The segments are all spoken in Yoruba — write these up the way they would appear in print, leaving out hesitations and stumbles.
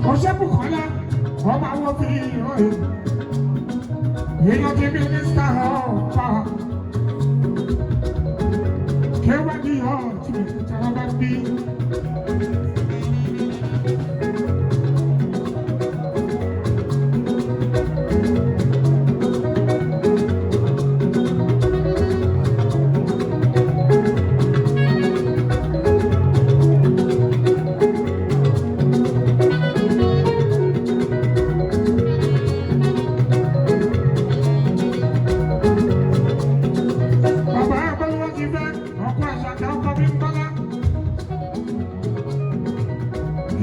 Ọṣẹ́ Bùkọ́lá ọba wo fi òye èèyàn ti mínísítà ọ̀pá kéwàdí ọ̀tí ìjọba bá bí.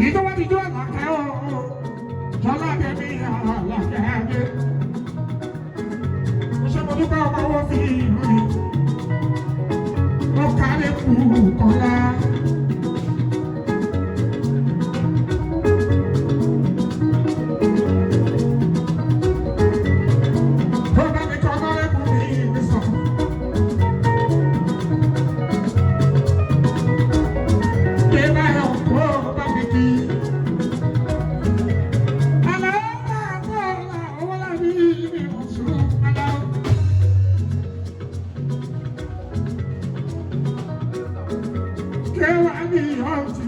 Ìjọba àlàkẹ́ ọ̀hún, jọlá dẹ̀mí àlàkẹ́ adé. Mo ṣe mo dúpẹ́ ọmọ owó fi ìlú yìí. Mo kálé kú kọ́lá. Tó bá mi kọ́ lọ́rẹ́ kú mi ní sọ. Kéwàdí ọ̀tí